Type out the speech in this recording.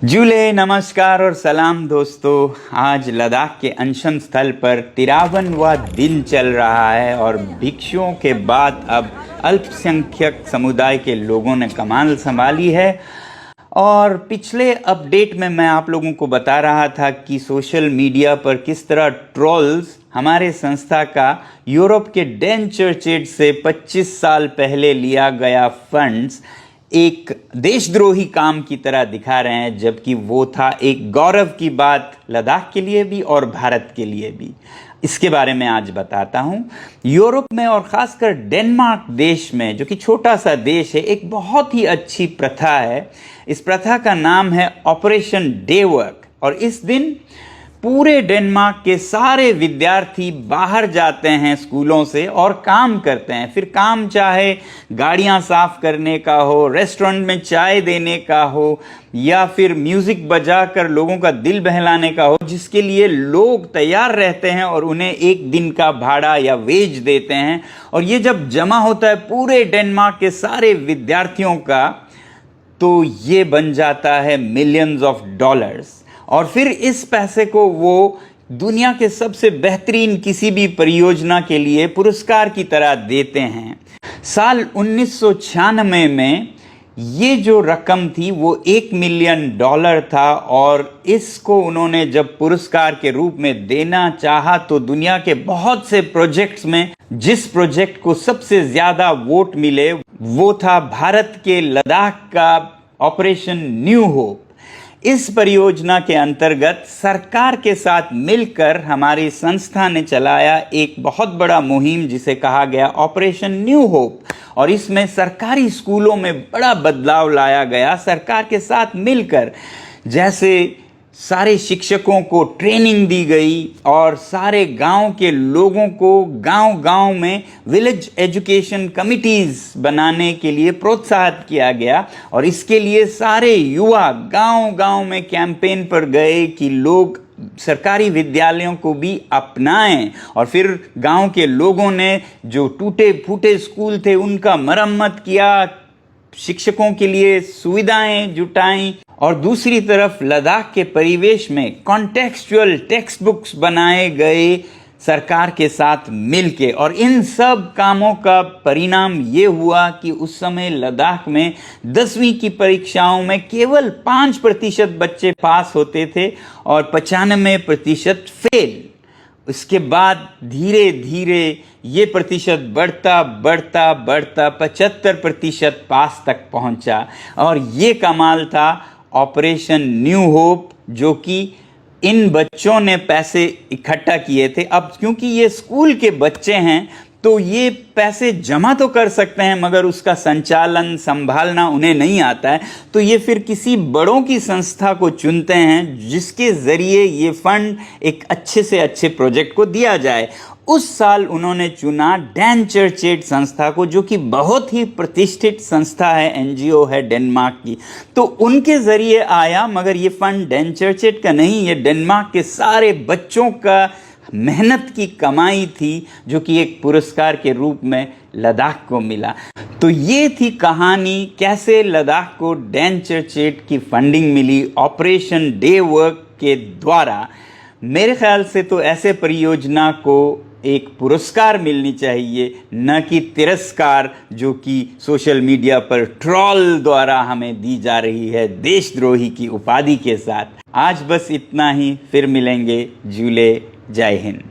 जूले नमस्कार और सलाम दोस्तों। आज लद्दाख के अनशन स्थल पर 53वां दिन चल रहा है और भिक्षुओं के बाद अब अल्पसंख्यक समुदाय के लोगों ने कमान संभाली है। और पिछले अपडेट में मैं आप लोगों को बता रहा था कि सोशल मीडिया पर किस तरह ट्रोल्स हमारे संस्था का यूरोप के डैन चर्चेड से 25 साल पहले लिया गया फंड्स एक देशद्रोही काम की तरह दिखा रहे हैं, जबकि वो था एक गौरव की बात लद्दाख के लिए भी और भारत के लिए भी। इसके बारे में आज बताता हूँ। यूरोप में और ख़ासकर डेनमार्क देश में, जो कि छोटा सा देश है, एक बहुत ही अच्छी प्रथा है। इस प्रथा का नाम है ऑपरेशन डे वर्क। और इस दिन पूरे डेनमार्क के सारे विद्यार्थी बाहर जाते हैं स्कूलों से और काम करते हैं। फिर काम चाहे गाड़ियां साफ करने का हो, रेस्टोरेंट में चाय देने का हो, या फिर म्यूज़िक बजाकर लोगों का दिल बहलाने का हो, जिसके लिए लोग तैयार रहते हैं और उन्हें एक दिन का भाड़ा या वेज देते हैं। और ये जब जमा होता है पूरे डेनमार्क के सारे विद्यार्थियों का, तो ये बन जाता है मिलियंस ऑफ डॉलर्स। और फिर इस पैसे को वो दुनिया के सबसे बेहतरीन किसी भी परियोजना के लिए पुरस्कार की तरह देते हैं। साल 1996 में ये जो रकम थी वो $1 मिलियन था और इसको उन्होंने जब पुरस्कार के रूप में देना चाहा तो दुनिया के बहुत से प्रोजेक्ट्स में जिस प्रोजेक्ट को सबसे ज़्यादा वोट मिले वो था भारत के लद्दाख का ऑपरेशन न्यू होप। इस परियोजना के अंतर्गत सरकार के साथ मिलकर हमारी संस्था ने चलाया एक बहुत बड़ा मुहिम जिसे कहा गया ऑपरेशन न्यू होप। और इसमें सरकारी स्कूलों में बड़ा बदलाव लाया गया सरकार के साथ मिलकर। जैसे सारे शिक्षकों को ट्रेनिंग दी गई और सारे गांव के लोगों को गांव-गांव में विलेज एजुकेशन कमिटीज़ बनाने के लिए प्रोत्साहित किया गया। और इसके लिए सारे युवा गांव-गांव में कैंपेन पर गए कि लोग सरकारी विद्यालयों को भी अपनाएं। और फिर गांव के लोगों ने जो टूटे फूटे स्कूल थे उनका मरम्मत किया, शिक्षकों के लिए सुविधाएं जुटाई। और दूसरी तरफ लद्दाख के परिवेश में कॉन्टेक्सचुअल टेक्स्ट बुक्स बनाए गए सरकार के साथ मिलके। और इन सब कामों का परिणाम ये हुआ कि उस समय लद्दाख में 10वीं की परीक्षाओं में केवल 5% बच्चे पास होते थे और 95% फेल। उसके बाद धीरे धीरे ये प्रतिशत बढ़ता 75% पास तक पहुंचा। और ये कमाल था ऑपरेशन न्यू होप, जो कि इन बच्चों ने पैसे इकट्ठा किए थे। अब क्योंकि ये स्कूल के बच्चे हैं तो ये पैसे जमा तो कर सकते हैं, मगर उसका संचालन संभालना उन्हें नहीं आता है। तो ये फिर किसी बड़ों की संस्था को चुनते हैं जिसके ज़रिए ये फंड एक अच्छे से अच्छे प्रोजेक्ट को दिया जाए। उस साल उन्होंने चुना डैन चर्चेड संस्था को, जो कि बहुत ही प्रतिष्ठित संस्था है, एनजीओ है डेनमार्क की। तो उनके ज़रिए आया, मगर ये फंड डैन चर्चेड का नहीं, ये डेनमार्क के सारे बच्चों का मेहनत की कमाई थी, जो कि एक पुरस्कार के रूप में लद्दाख को मिला। तो ये थी कहानी कैसे लद्दाख को डैन चर्चेड की फंडिंग मिली ऑपरेशन डे वर्क के द्वारा। मेरे ख्याल से तो ऐसे परियोजना को एक पुरस्कार मिलनी चाहिए, न कि तिरस्कार, जो कि सोशल मीडिया पर ट्रोल द्वारा हमें दी जा रही है देशद्रोही की उपाधि के साथ। आज बस इतना ही, फिर मिलेंगे। जूले, जय हिंद।